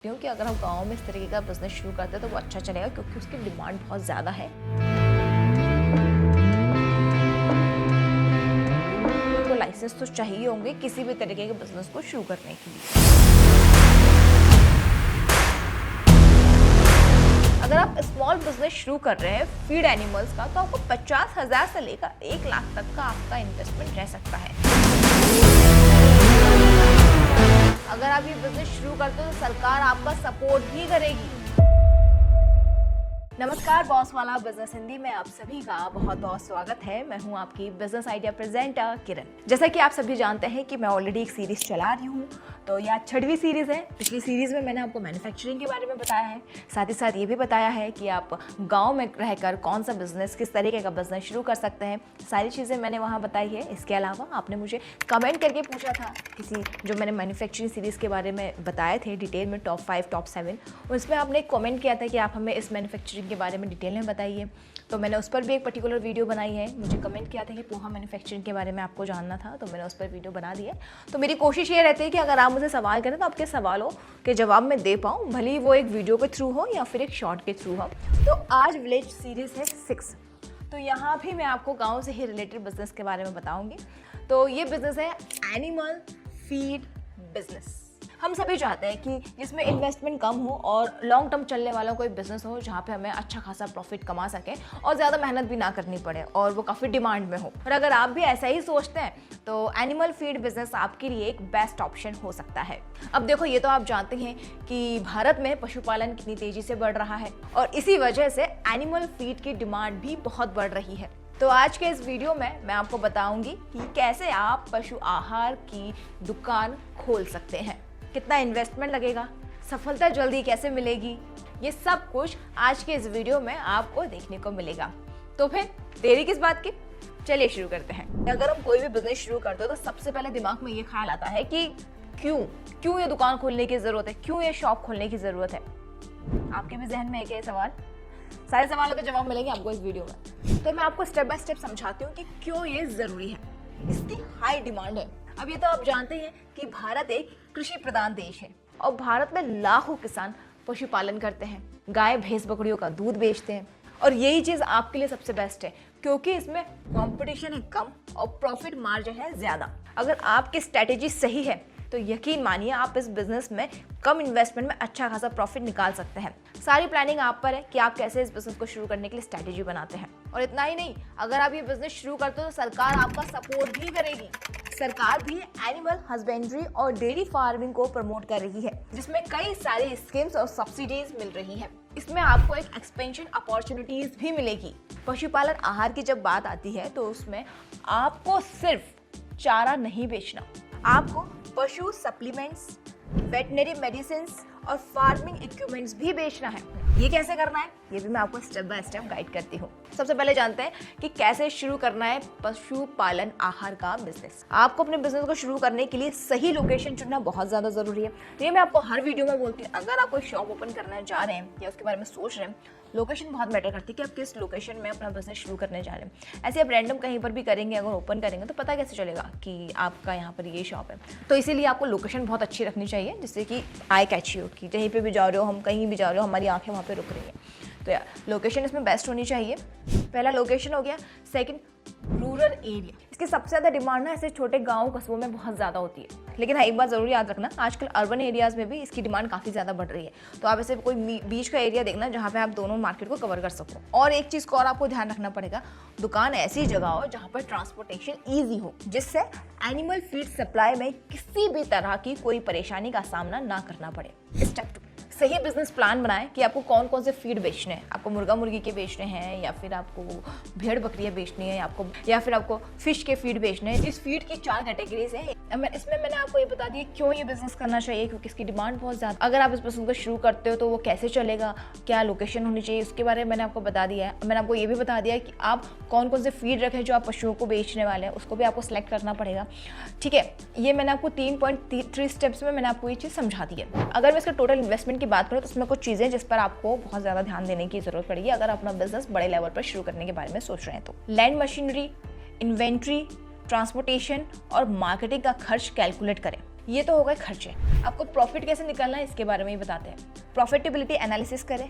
क्योंकि अगर हम गाँव में इस तरीके का बिजनेस शुरू करते हैं तो वो अच्छा चलेगा क्योंकि उसकी डिमांड बहुत ज़्यादा है। तो लाइसेंस तो चाहिए होंगे किसी भी तरीके के बिजनेस को शुरू करने के लिए। अगर आप स्मॉल बिजनेस शुरू कर रहे हैं फीड एनिमल्स का तो आपको 50,000 से लेकर 1 लाख तक का आपका इन्वेस्टमेंट रह सकता है। अगर आप ये बिजनेस शुरू करते हो तो सरकार आपका सपोर्ट भी करेगी। नमस्कार, बॉस वाला बिजनेस हिंदी में आप सभी का बहुत बहुत स्वागत है। मैं हूं आपकी बिजनेस आइडिया प्रेजेंटर किरण। जैसा कि आप सभी जानते हैं कि मैं ऑलरेडी एक सीरीज चला रही हूं, तो यह 6वीं सीरीज है। पिछली सीरीज में मैंने आपको मैन्युफैक्चरिंग के बारे में बताया है, साथ ही साथ ये भी बताया है कि आप गाँव में रहकर कौन सा बिजनेस, किस तरीके का बिजनेस शुरू कर सकते हैं। सारी चीज़ें मैंने वहाँ बताई है। इसके अलावा आपने मुझे कमेंट करके पूछा था किसी जो मैंने मैन्युफैक्चरिंग सीरीज़ के बारे में बताए थे डिटेल में, टॉप 5 टॉप 7, उसमें आपने एक कमेंट किया था कि आप हमें इस मैन्युफैक्चरिंग के बारे में डिटेल में बताइए। तो मैंने उस पर भी एक पर्टिकुलर वीडियो बनाई है। मुझे कमेंट किया था कि पोहा मैन्युफैक्चरिंग के बारे में आपको जानना था, तो मैंने उस पर वीडियो बना दी है। तो मेरी कोशिश ये रहती है कि अगर आप मुझे सवाल करें तो आपके सवालों के जवाब मैं दे पाऊँ, भले ही वो एक वीडियो के थ्रू हो या फिर एक शॉर्ट के थ्रू हो। तो आज विलेज सीरीज़ है 6। तो यहाँ भी मैं आपको गाँव से ही रिलेटेड बिजनेस के बारे में बताऊँगी। तो ये बिजनेस है एनिमल फीड बिजनेस। हम सभी चाहते हैं कि जिसमें इन्वेस्टमेंट कम हो और लॉन्ग टर्म चलने वाला कोई बिजनेस हो जहाँ पे हमें अच्छा खासा प्रॉफिट कमा सकें और ज़्यादा मेहनत भी ना करनी पड़े और वो काफ़ी डिमांड में हो। और अगर आप भी ऐसा ही सोचते हैं तो एनिमल फीड बिजनेस आपके लिए एक बेस्ट ऑप्शन हो सकता है। अब देखो, ये तो आप जानते हैं कि भारत में पशुपालन कितनी तेज़ी से बढ़ रहा है और इसी वजह से एनिमल फीड की डिमांड भी बहुत बढ़ रही है। तो आज के इस वीडियो में मैं आपको बताऊंगी कि कैसे आप पशु आहार की दुकान खोल सकते हैं, कितना इन्वेस्टमेंट लगेगा, सफलता जल्दी कैसे मिलेगी, ये सब कुछ आज के इस वीडियो में आपको देखने को मिलेगा। तो फिर देरी किस बात की, चलिए शुरू करते हैं। अगर हम कोई भी बिजनेस शुरू करते हो तो सबसे पहले दिमाग में ये ख्याल आता है कि क्यों ये दुकान खोलने की जरूरत है, क्यों ये शॉप खोलने की जरूरत है। आपके भी जहन में एक है सवाल, सारे सवालों के जवाब मिलेंगे आपको इस वीडियो में। तो मैं आपको स्टेप बाय स्टेप समझाती हूँ कि क्यों ये जरूरी है। इसकी हाई डिमांड है। अब ये तो आप जानते हैं कि भारत एक कृषि प्रधान देश है और भारत में लाखों किसान पशुपालन करते हैं, गाय भैंस बकरियों का दूध बेचते हैं और यही चीज़ आपके लिए सबसे बेस्ट है क्योंकि इसमें कंपटीशन है कम और प्रॉफिट मार्जिन है ज़्यादा। अगर आपकी स्ट्रैटेजी सही है तो यकीन मानिए आप इस बिजनेस में कम इन्वेस्टमेंट में अच्छा खासा प्रॉफिट निकाल सकते हैं। सारी प्लानिंग आप पर है कि आप कैसे इस बिजनेस को शुरू करने के लिए स्ट्रैटेजी बनाते हैं। और इतना ही नहीं, अगर आप ये बिजनेस शुरू करते हो तो सरकार आपका सपोर्ट भी करेगी। सरकार भी एनिमल हस्बेंड्री और डेयरी फार्मिंग को प्रमोट कर रही है, जिसमें कई सारी स्कीम्स और सब्सिडीज मिल रही है। इसमें आपको एक एक्सपेंशन अपॉर्चुनिटीज भी मिलेगी। पशुपालन आहार की जब बात आती है तो उसमें आपको सिर्फ चारा नहीं बेचना, आपको पशु सप्लीमेंट्स, वेटनरी मेडिसिन और फार्मिंग इक्विपमेंट्स भी बेचना है। ये कैसे करना है ये भी मैं आपको स्टेप बाय स्टेप गाइड करती हूँ। सबसे पहले जानते हैं कि कैसे शुरू करना है पशुपालन आहार का बिजनेस। आपको अपने बिजनेस को शुरू करने के लिए सही लोकेशन चुनना बहुत ज़्यादा ज़रूरी है। ये मैं आपको हर वीडियो में बोलती हूँ। अगर आप कोई शॉप ओपन करना चाह रहे हैं या उसके बारे में सोच रहे हैं, लोकेशन बहुत मैटर करती है कि आप किस लोकेशन में अपना बिजनेस शुरू करने जा रहे हैं। ऐसे आप रैंडम कहीं पर भी करेंगे, अगर ओपन करेंगे तो पता कैसे चलेगा कि आपका यहाँ पर ये शॉप है। तो इसीलिए आपको लोकेशन बहुत अच्छी रखनी चाहिए जिससे कि आई कैच यू, कि कहीं पे भी जा रहे हो, हम कहीं भी जा रहे हो, हमारी आंखें वहाँ पे रुक रही हैं। तो यार लोकेशन इसमें बेस्ट होनी चाहिए। पहला लोकेशन हो गया। Second, rural area. इसकी सबसे ज़्यादा डिमांड ना ऐसे छोटे गाँव कस्बों में बहुत ज़्यादा होती है, लेकिन हाँ एक बात ज़रूर याद रखना, आजकल अर्बन एरियाज़ में भी इसकी डिमांड काफ़ी ज़्यादा बढ़ रही है। तो आप ऐसे कोई बीच का एरिया देखना जहाँ पे आप दोनों मार्केट को कवर कर सको। और एक चीज़ को और आपको ध्यान रखना पड़ेगा, दुकान ऐसी जगह हो जहाँ पर ट्रांसपोर्टेशन ईजी हो, जिससे एनिमल फीड सप्लाई में किसी भी तरह की कोई परेशानी का सामना ना करना पड़े। स्टेप 2, सही बिजनेस प्लान बनाएं कि आपको कौन कौन से फीड बेचने हैं। आपको मुर्गा मुर्गी के बेचने हैं या फिर आपको भेड़ बकरियां बेचनी है या फिर आपको फिश के फीड बेचने हैं। इस फीड की 4 कैटेगरीज हैं। इसमें मैंने आपको ये बता दिया क्यों ये बिजनेस करना चाहिए, क्योंकि इसकी डिमांड बहुत ज़्यादा। अगर आप इस बिजनेस को शुरू करते हो तो वो कैसे चलेगा, क्या लोकेशन होनी चाहिए, उसके बारे में मैंने आपको बता दिया है। मैंने आपको ये भी बता दिया है कि आप कौन कौन से फीड रखें जो आप पशुओं को बेचने वाले हैं, उसको भी आपको सेलेक्ट करना पड़ेगा। ठीक है, ये मैंने आपको 3.3 स्टेप्स में मैंने आपको ये चीज़ समझा दी है। अगर मैं इसका टोटल इन्वेस्टमेंट की बात करूँ तो उसमें कुछ चीज़ें जिस पर आपको बहुत ज़्यादा ध्यान देने की जरूरत पड़ेगी अगर अपना बिजनेस बड़े लेवल पर शुरू करने के बारे में सोच रहे हैं तो। लैंड मशीनरी, इन्वेंट्री, ट्रांसपोर्टेशन और मार्केटिंग का खर्च कैलकुलेट करें। ये तो हो गए खर्चे। आपको प्रॉफिट कैसे निकालना है इसके बारे में ही बताते हैं। प्रॉफिटेबिलिटी एनालिसिस करें,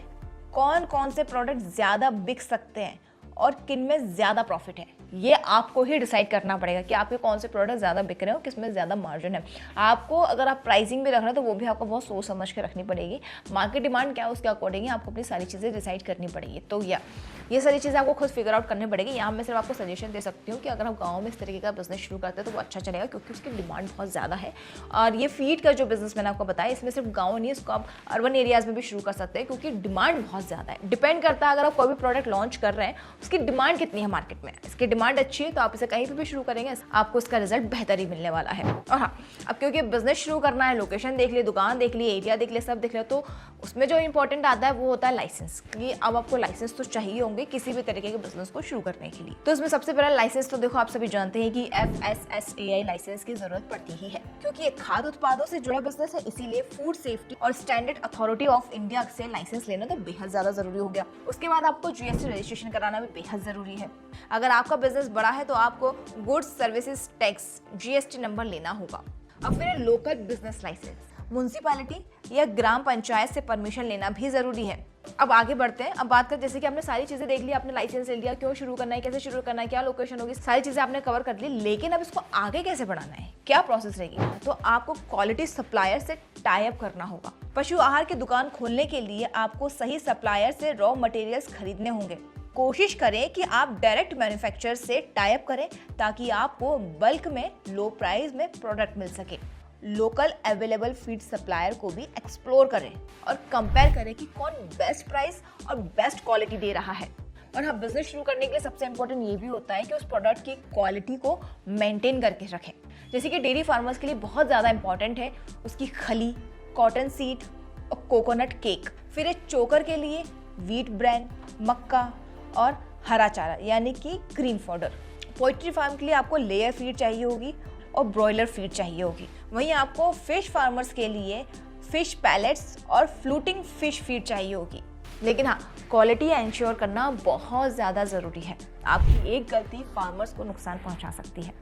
कौन कौन से प्रोडक्ट ज़्यादा बिक सकते हैं और किन में ज़्यादा प्रॉफिट है। ये आपको ही डिसाइड करना पड़ेगा कि आपके कौन से प्रोडक्ट ज़्यादा बिक रहे हो, किस में ज़्यादा मार्जिन है। आपको अगर आप प्राइसिंग भी रख रहे हो तो वो भी आपको बहुत सोच समझ के रखनी पड़ेगी। मार्केट डिमांड क्या है उसके अकॉर्डिंग आपको अपनी सारी चीज़ें डिसाइड करनी पड़ेगी। तो ये सारी चीज़ें आपको खुद फिगर आउट करनी पड़ेगी। यहाँ मैं सिर्फ आपको सजेशन दे सकती हूँ कि अगर आप गाँव में इस तरीके का बिजनेस शुरू करते हैं तो वो अच्छा चलेगा, क्योंकि उसकी डिमांड बहुत ज़्यादा है। और ये फीड का जो बिजनेस मैंने आपको बताया, इसमें सिर्फ गाँव नहीं, इसको आप अर्बन एरियाज़ में भी शुरू कर सकते हैं, क्योंकि डिमांड बहुत ज़्यादा है। डिपेंड करता है अगर आप कोई भी प्रोडक्ट लॉन्च कर रहे हैं उसकी डिमांड कितनी है मार्केट में। इसकी डिमांड अच्छी है तो आप इसे कहीं पे भी शुरू करेंगे, आपको इसका रिजल्ट बेहतर ही मिलने वाला है। और हाँ, अब क्योंकि बिजनेस शुरू करना है, लोकेशन देख लिए, दुकान देख लिए, एरिया देख लिए, सब देख लिया, तो उसमें जो इंपॉर्टेंट आता है वो होता है लाइसेंस। कि अब आपको लाइसेंस तो चाहिए होंगे किसी भी तरीके के बिजनेस को शुरू करने के लिए। तो इसमें सबसे पहला लाइसेंस तो देखो आप सभी जानते हैं कि FSSAI लाइसेंस की जरूरत पड़ती ही है, क्योंकि ये खाद्य उत्पादों से जुड़ा बिजनेस है। इसीलिए फूड सेफ्टी और स्टैंडर्ड अथॉरिटी ऑफ इंडिया से लाइसेंस लेना तो बेहद ज्यादा जरूरी हो गया। उसके बाद आपको GST रजिस्ट्रेशन कराना भी बेहद जरूरी है। अगर आपका बिजनेस बड़ा है तो आपको goods services tax GST number लेना होगा। अब फिर लोकल बिजनेस लाइसेंस, म्युनिसिपैलिटी या ग्राम पंचायत से परमिशन लेना भी जरूरी है। अब आगे बढ़ते हैं। अब बात करें, जैसे कि आपने सारी चीजें देख ली, आपने लाइसेंस ले लिया, क्यों शुरू करना है, कैसे शुरू करना है, क्या लोकेशन होगी, सारी चीजें आपने कवर कर ली। लेकिन अब इसको आगे कैसे बढ़ाना है, क्या प्रोसेस रहेगी, तो आपको क्वालिटी सप्लायर से टाई अप करना होगा। पशु आहार की दुकान खोलने के लिए आपको सही सप्लायर से रॉ मटेरियल्स खरीदने होंगे। कोशिश करें कि आप डायरेक्ट मैन्युफैक्चरर से टाई अप करें ताकि आपको बल्क में लो प्राइस में प्रोडक्ट मिल सके। लोकल अवेलेबल फीड सप्लायर को भी एक्सप्लोर करें और कंपेयर करें कि कौन बेस्ट प्राइस और बेस्ट क्वालिटी दे रहा है। और हाँ, बिजनेस शुरू करने के लिए सबसे इंपॉर्टेंट ये भी होता है कि उस प्रोडक्ट की क्वालिटी को मेंटेन करके रखें। जैसे कि डेयरी फार्मर्स के लिए बहुत ज़्यादा इंपॉर्टेंट है उसकी खली, कॉटन सीड और कोकोनट केक। फिर एक चोकर के लिए व्हीट ब्रांड, मक्का और हरा चारा यानी कि ग्रीन फॉडर। पोल्ट्री फार्म के लिए आपको लेयर फीड चाहिए होगी और ब्रॉयलर फीड चाहिए होगी। वहीं आपको फिश फार्मर्स के लिए फिश पैलेट्स और फ्लूटिंग फिश फीड चाहिए होगी। लेकिन हाँ, क्वालिटी एंश्योर करना बहुत ज़्यादा ज़रूरी है। आपकी एक गलती फार्मर्स को नुकसान पहुंचा सकती है।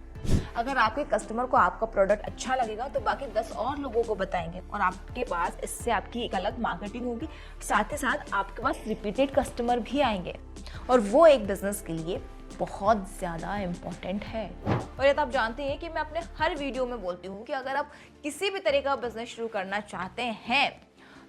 अगर आपके कस्टमर को आपका प्रोडक्ट अच्छा लगेगा तो बाकी 10 और लोगों को बताएंगे और आपके पास इससे आपकी एक अलग मार्केटिंग होगी। साथ ही साथ आपके पास रिपीटेड कस्टमर भी आएंगे और वो एक बिजनेस के लिए बहुत ज़्यादा इम्पोर्टेंट है। और ये तो आप जानते हैं कि मैं अपने हर वीडियो में बोलती हूँ कि अगर आप किसी भी तरह का बिजनेस शुरू करना चाहते हैं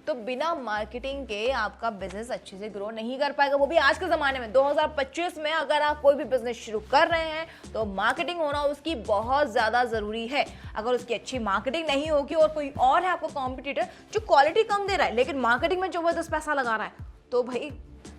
तो बिना मार्केटिंग के आपका बिजनेस अच्छे से ग्रो नहीं कर पाएगा। वो भी आज के ज़माने में 2025 में अगर आप कोई भी बिजनेस शुरू कर रहे हैं तो मार्केटिंग होना उसकी बहुत ज़्यादा ज़रूरी है। अगर उसकी अच्छी मार्केटिंग नहीं होगी और कोई और है आपको कॉम्पिटिटर जो क्वालिटी कम दे रहा है लेकिन मार्केटिंग में ज़बरदस्त पैसा लगा रहा है, तो भाई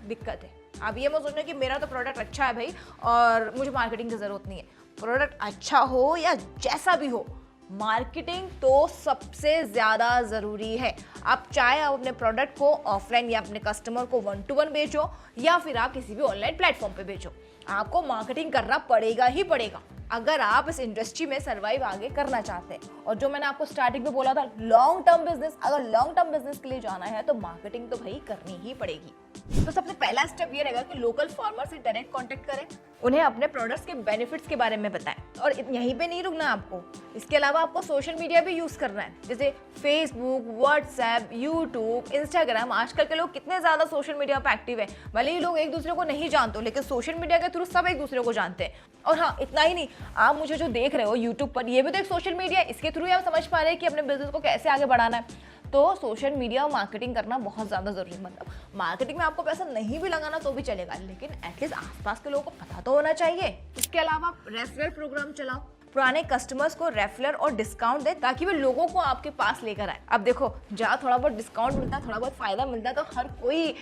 दिक्कत है। आप ये मत सोचना कि मेरा तो प्रोडक्ट अच्छा है भाई और मुझे मार्केटिंग की ज़रूरत नहीं है। प्रोडक्ट अच्छा हो या जैसा भी हो, मार्केटिंग तो सबसे ज़्यादा ज़रूरी है। आप चाहे आप अपने प्रोडक्ट को ऑफलाइन या अपने कस्टमर को 1-to-1 बेचो या फिर आप किसी भी ऑनलाइन प्लेटफॉर्म पे बेचो, आपको मार्केटिंग करना पड़ेगा ही पड़ेगा अगर आप इस इंडस्ट्री में सर्वाइव आगे करना चाहते हैं। और जो मैंने आपको स्टार्टिंग में बोला था, लॉन्ग टर्म बिजनेस, अगर लॉन्ग टर्म बिजनेस के लिए जाना है तो मार्केटिंग तो भाई करनी ही पड़ेगी। तो सबसे पहला स्टेप ये रहेगा कि लोकल फार्मर से डायरेक्ट कांटेक्ट करें, उन्हें अपने प्रोडक्ट्स के बेनिफिट्स के बारे में बताएं। और यहीं पे नहीं रुकना आपको, इसके अलावा आपको सोशल मीडिया भी यूज करना है, जैसे फेसबुक, व्हाट्सएप, यूट्यूब, इंस्टाग्राम। आजकल के लोग कितने ज्यादा सोशल मीडिया पर एक्टिव है। भले ही लोग एक दूसरे को नहीं जानते लेकिन सोशल मीडिया के थ्रू सब एक दूसरे को जानते हैं। और हाँ, इतना ही नहीं, आप मुझे जो देख रहे हो यूट्यूब पर, ये भी तो एक सोशल मीडिया है। इसके थ्रू आप समझ पा रहे हैं कि अपने बिजनेस को कैसे आगे बढ़ाना है। तो सोशल मीडिया और मार्केटिंग करना बहुत ज़्यादा ज़रूरी है। मतलब मार्केटिंग में आपको पैसा नहीं भी लगाना तो भी चलेगा, लेकिन एटलीस्ट आसपास के लोगों को पता तो होना चाहिए। इसके अलावा आप रेफरल प्रोग्राम चलाओ, पुराने कस्टमर्स को रेफरल और डिस्काउंट दे ताकि वे लोगों को आपके पास लेकर आए। अब देखो, जहाँ थोड़ा बहुत डिस्काउंट मिलता है, थोड़ा बहुत फायदा मिलता है तो हर कोई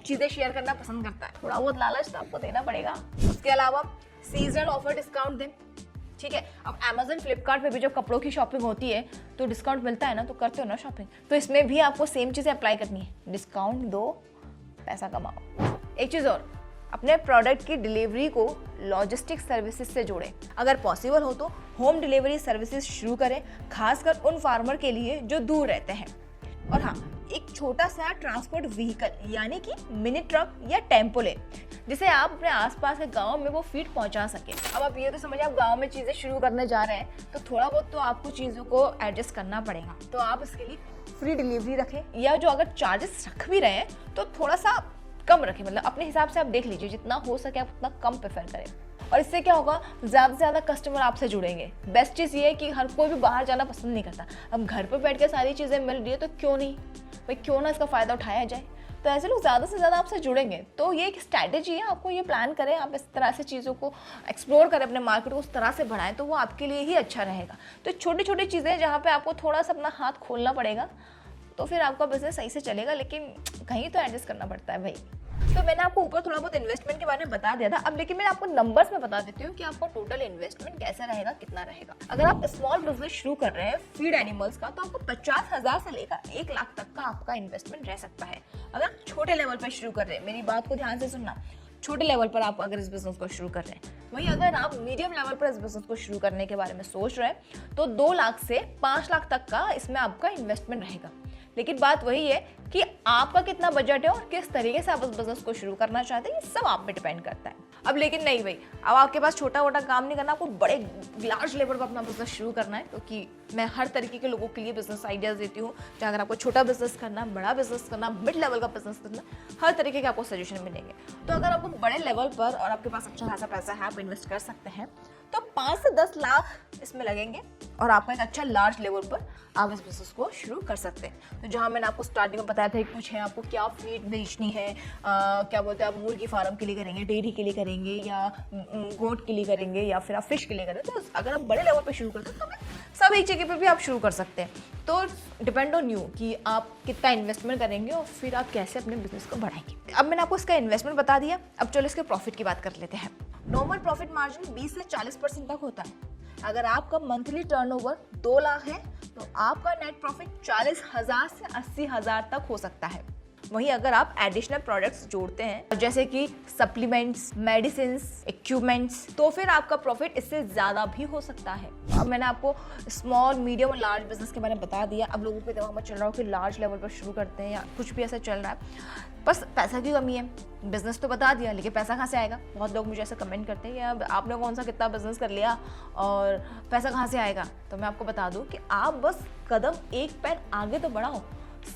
चीज़ें शेयर करना पसंद करता है। थोड़ा बहुत लालच तो आपको देना पड़ेगा। उसके अलावा सीजनल ऑफर डिस्काउंट दें, ठीक है। अब Amazon, फ्लिपकार्ट पे भी जब कपड़ों की शॉपिंग होती है तो डिस्काउंट मिलता है ना, तो करते हो ना शॉपिंग, तो इसमें भी आपको सेम चीज़ें अप्लाई करनी है। डिस्काउंट दो, पैसा कमाओ। एक चीज़ और, अपने प्रोडक्ट की डिलीवरी को लॉजिस्टिक सर्विसेज से जोड़ें। अगर पॉसिबल हो तो होम डिलीवरी सर्विसेज शुरू करें, खासकर उन फार्मर के लिए जो दूर रहते हैं। और हाँ, एक छोटा सा ट्रांसपोर्ट व्हीकल यानी कि मिनी ट्रक या टेम्पो ले, जिसे आप अपने आसपास के गांव में वो फीड पहुंचा सके। अब आप ये तो समझिए, आप गांव में चीजें शुरू करने जा रहे हैं तो थोड़ा बहुत तो आपको चीजों को एडजस्ट करना पड़ेगा। तो आप इसके लिए फ्री डिलीवरी रखें, या जो अगर चार्जेस रख भी रहे हैं तो थोड़ा सा कम रखें, मतलब अपने हिसाब से आप देख लीजिए, जितना हो सके आप उतना कम प्रेफर करें। और इससे क्या होगा, ज़्यादा से ज़्यादा कस्टमर आपसे जुड़ेंगे। बेस्ट चीज़ ये है कि हर कोई भी बाहर जाना पसंद नहीं करता। अब घर पर बैठ के सारी चीज़ें मिल रही है तो क्यों नहीं भाई, क्यों ना इसका फ़ायदा उठाया जाए। तो ऐसे लोग ज़्यादा से ज़्यादा आपसे जुड़ेंगे। तो ये एक स्ट्रैटेजी है, आपको ये प्लान करें, आप इस तरह से चीज़ों को एक्सप्लोर करें, अपने मार्केट को उस तरह से बढ़ाएं, तो वो आपके लिए ही अच्छा रहेगा। तो छोटी छोटी चीज़ें जहाँ पे आपको थोड़ा सा अपना हाथ खोलना पड़ेगा, तो फिर आपका बिजनेस सही से चलेगा, लेकिन कहीं तो एडजस्ट करना पड़ता है भाई। तो मैंने आपको ऊपर थोड़ा बहुत इन्वेस्टमेंट के बारे में बता दिया था। अब लेकिन मैं आपको नंबर्स में बता देती हूँ कि आपका टोटल इन्वेस्टमेंट कैसा रहेगा, कितना रहेगा। अगर आप स्मॉल बिजनेस शुरू कर रहे हैं फीड एनिमल्स का, तो आपको 50,000 से लेकर 1 लाख तक का आपका इन्वेस्टमेंट रह सकता है। अगर आप छोटे लेवल पर शुरू कर रहे हैं, मेरी बात को ध्यान से सुनना, छोटे लेवल पर आप अगर इस बिजनेस को शुरू कर रहे हैं, वहीं अगर आप मीडियम लेवल पर इस बिजनेस को शुरू करने के बारे में सोच रहे हैं, तो 2 लाख से 5 लाख तक का इसमें आपका इन्वेस्टमेंट रहेगा। लेकिन बात वही है कि आपका कितना बजट है और किस तरीके से आप उस बिजनेस को शुरू करना चाहते हैं, ये सब आप पे डिपेंड करता है। अब लेकिन नहीं भाई, अब आपके पास छोटा मोटा काम नहीं करना, आपको बड़े लार्ज लेवल पर अपना बिजनेस शुरू करना है, क्योंकि मैं हर तरीके के लोगों के लिए बिजनेस आइडियाज देती हूँ। चाहे अगर आपको छोटा बिजनेस करना, बड़ा बिजनेस करना, मिड लेवल का बिजनेस करना, हर तरीके के आपको सजेशन मिलेंगे। तो अगर आपको बड़े लेवल पर और आपके पास अच्छा खासा पैसा है, आप इन्वेस्ट कर सकते हैं, तो 5 से 10 लाख इसमें लगेंगे और आपका एक अच्छा लार्ज लेवल पर आप इस बिजनेस को शुरू कर सकते हैं। तो जहाँ मैंने आपको स्टार्टिंग में बताया था कि कुछ है आपको क्या फीड बेचनी है, क्या बोलते हैं, आप मुर्गी फार्म के लिए करेंगे, डेयरी के लिए करेंगे, या गोट के लिए करेंगे, या फिर आप फिश के लिए करेंगे। तो अगर आप बड़े लेवल पर शुरू करते हैं तो सब एक जगह पर भी आप शुरू कर सकते हैं। तो डिपेंड ऑन यू कि आप कितना इन्वेस्टमेंट करेंगे और फिर आप कैसे अपने बिजनेस को बढ़ाएंगे। अब मैंने आपको इसका इन्वेस्टमेंट बता दिया, अब चलो इसके प्रॉफिट की बात कर लेते हैं। नॉर्मल प्रॉफिट मार्जिन 20 से 40% तक होता है। अगर आपका मंथली टर्नओवर 2 लाख है तो आपका नेट प्रॉफिट 40,000 से 80,000 तक हो सकता है। वहीं अगर आप एडिशनल प्रोडक्ट्स जोड़ते हैं, जैसे कि सप्लीमेंट्स, मेडिसिन, इक्विपमेंट्स, तो फिर आपका प्रॉफिट इससे ज़्यादा भी हो सकता है। अब मैंने आपको स्मॉल, मीडियम और लार्ज बिजनेस के बारे में बता दिया। अब लोगों के दिमाग में चल रहा हो कि लार्ज लेवल पर शुरू करते हैं या कुछ भी ऐसा चल रहा है, बस पैसा की कमी है। बिजनेस तो बता दिया, लेकिन पैसा कहाँ से आएगा? बहुत लोग मुझे ऐसे कमेंट करते हैं कि अब आपने कौन सा कितना बिजनेस कर लिया और पैसा कहाँ से आएगा। तो मैं आपको बता दूं कि आप बस कदम एक पैर आगे तो बढ़ाओ।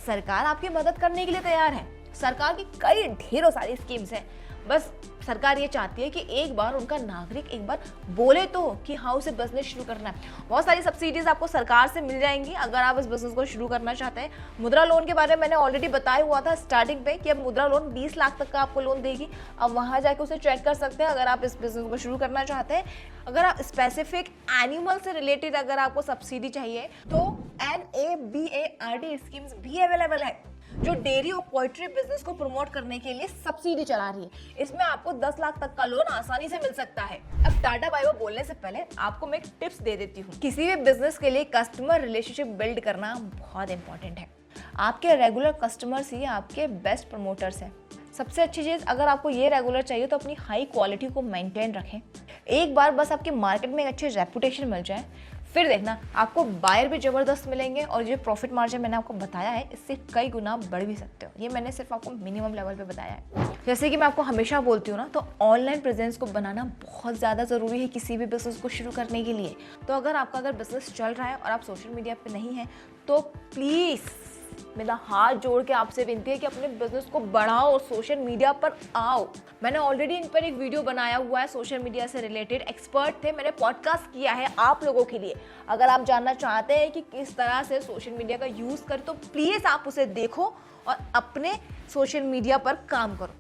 सरकार आपकी मदद करने के लिए तैयार है। सरकार की कई ढेरों सारी स्कीम्स हैं। बस सरकार ये चाहती है कि एक बार उनका नागरिक एक बार बोले तो कि हाँ उसे बिजनेस शुरू करना है। बहुत सारी सब्सिडीज आपको सरकार से मिल जाएंगी अगर आप इस बिजनेस को शुरू करना चाहते हैं। मुद्रा लोन के बारे में मैंने ऑलरेडी बताया हुआ था स्टार्टिंग पे कि अब मुद्रा लोन 20 लाख तक का आपको लोन देगी। अब वहां जाके उसे चेक कर सकते हैं अगर आप इस बिजनेस को शुरू करना चाहते हैं। अगर आप स्पेसिफिक एनिमल से रिलेटेड अगर आपको सब्सिडी चाहिए तो NABARD स्कीम्स भी अवेलेबल है, जो डेयरी और पोल्ट्री बिजनेस को प्रमोट करने के लिए सब्सिडी चला रही है। इसमें आपको 10 लाख तक का लोन आसानी से मिल सकता है। अब टाटा बाय बाय बोलने से पहले आपको मैं एक टिप्स दे देती हूँ। किसी भी बिजनेस के लिए कस्टमर रिलेशनशिप बिल्ड करना बहुत इंपॉर्टेंट है। आपके रेगुलर कस्टमर्स ही आपके बेस्ट प्रमोटर्स हैं। सबसे अच्छी चीज़, अगर आपको ये रेगुलर चाहिए तो अपनी हाई क्वालिटी को मेंटेन रखें। एक बार बस आपके मार्केट में एक अच्छी रेपुटेशन मिल जाए, फिर देखना आपको बायर भी ज़बरदस्त मिलेंगे और जो प्रॉफिट मार्जिन मैंने आपको बताया है इससे कई गुना बढ़ भी सकते हो। ये मैंने सिर्फ आपको मिनिमम लेवल पे बताया है। जैसे कि मैं आपको हमेशा बोलती हूँ ना, तो ऑनलाइन प्रेजेंस को बनाना बहुत ज़्यादा ज़रूरी है किसी भी बिजनेस को शुरू करने के लिए। तो अगर बिजनेस चल रहा है और आप सोशल मीडिया पर नहीं हैं तो प्लीज़ मेरा हाथ जोड़ के आपसे विनती है कि अपने बिजनेस को बढ़ाओ और सोशल मीडिया पर आओ। मैंने ऑलरेडी इन पर एक वीडियो बनाया हुआ है सोशल मीडिया से रिलेटेड, एक्सपर्ट थे, मैंने पॉडकास्ट किया है आप लोगों के लिए। अगर आप जानना चाहते हैं कि किस तरह से सोशल मीडिया का यूज़ करें तो प्लीज़ आप उसे देखो और अपने सोशल मीडिया पर काम करो,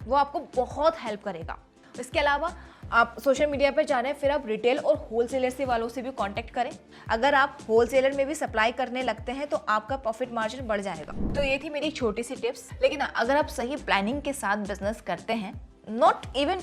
वो आपको बहुत हेल्प करेगा। इसके अलावा आप सोशल मीडिया पर जा रहे हैं, फिर आप रिटेल और होलसेलर से वालों से भी कांटेक्ट करें। अगर आप होलसेलर में भी सप्लाई करने लगते हैं तो आपका प्रॉफिट मार्जिन बढ़ जाएगा। तो ये थी मेरी छोटी सी टिप्स। लेकिन अगर आप सही प्लानिंग के साथ बिजनेस करते हैं, नॉट इवन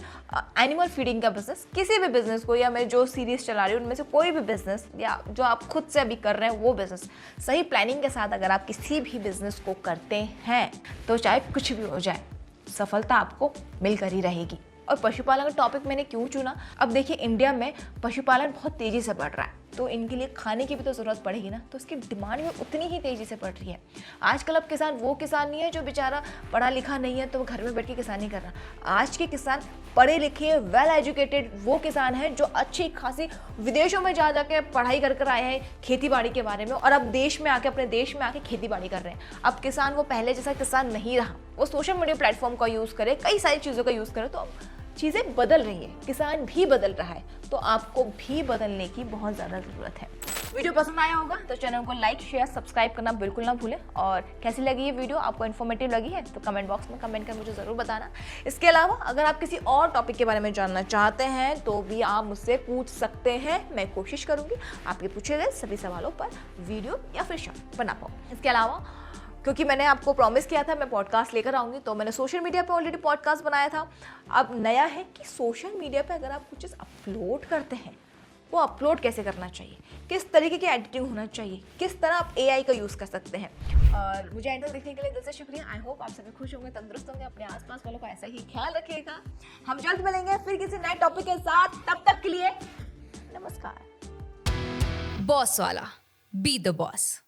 एनिमल फीडिंग का बिजनेस, किसी भी बिजनेस को, या मैं जो सीरीज चला रही हूँ उनमें से कोई भी बिजनेस, या जो आप खुद से अभी कर रहे हैं वो बिजनेस, सही प्लानिंग के साथ अगर आप किसी भी बिजनेस को करते हैं तो चाहे कुछ भी हो जाए सफलता आपको मिलकर ही रहेगी। और पशुपालन का टॉपिक मैंने क्यों चुना? अब देखिए, इंडिया में पशुपालन बहुत तेजी से बढ़ रहा है। तो इनके लिए खाने की भी तो ज़रूरत पड़ेगी ना, तो इसकी डिमांड भी उतनी ही तेज़ी से बढ़ रही है। आजकल अब किसान वो किसान नहीं है जो बेचारा पढ़ा लिखा नहीं है तो वो घर में बैठ के किसानी कर रहा। आज के किसान पढ़े लिखे, वेल एजुकेटेड वो किसान हैं जो अच्छी खासी विदेशों में जा जाके पढ़ाई कर कर आए हैं खेती बाड़ी के बारे में, और अब देश में आके, अपने देश में आके खेती बाड़ी कर रहे हैं। अब किसान वो पहले जैसा किसान नहीं रहा, वो सोशल मीडिया प्लेटफॉर्म का यूज़ करे, कई सारी चीज़ों का यूज़ करे, तो अब चीज़ें बदल रही है, किसान भी बदल रहा है, तो आपको भी बदलने की बहुत ज़्यादा ज़रूरत है। वीडियो पसंद आया होगा तो चैनल को लाइक, शेयर, सब्सक्राइब करना बिल्कुल ना भूलें, और कैसी लगी ये वीडियो, आपको इन्फॉर्मेटिव लगी है तो कमेंट बॉक्स में कमेंट कर मुझे ज़रूर बताना। इसके अलावा अगर आप किसी और टॉपिक के बारे में जानना चाहते हैं तो भी आप मुझसे पूछ सकते हैं, मैं कोशिश करूँगी आपके पूछे गए सभी सवालों पर वीडियो या फिर शॉर्ट बना पाऊँ। इसके अलावा क्योंकि मैंने आपको प्रॉमिस किया था मैं पॉडकास्ट लेकर आऊँगी, तो मैंने सोशल मीडिया पे ऑलरेडी पॉडकास्ट बनाया था। अब नया है कि सोशल मीडिया पे अगर आप कुछ चीज़ अपलोड करते हैं, वो अपलोड कैसे करना चाहिए, किस तरीके की एडिटिंग होना चाहिए, किस तरह आप AI का यूज़ कर सकते हैं। और मुझे एंड तक देखने के लिए दिल से शुक्रिया। आई होप आप सभी खुश होंगे, तंदुरुस्त होंगे, अपने आसपास वालों का ऐसा ही ख्याल रखिएगा। हम जल्द मिलेंगे फिर किसी नए टॉपिक के साथ, तब तक के लिए नमस्कार। बॉस वाला, बी द बॉस।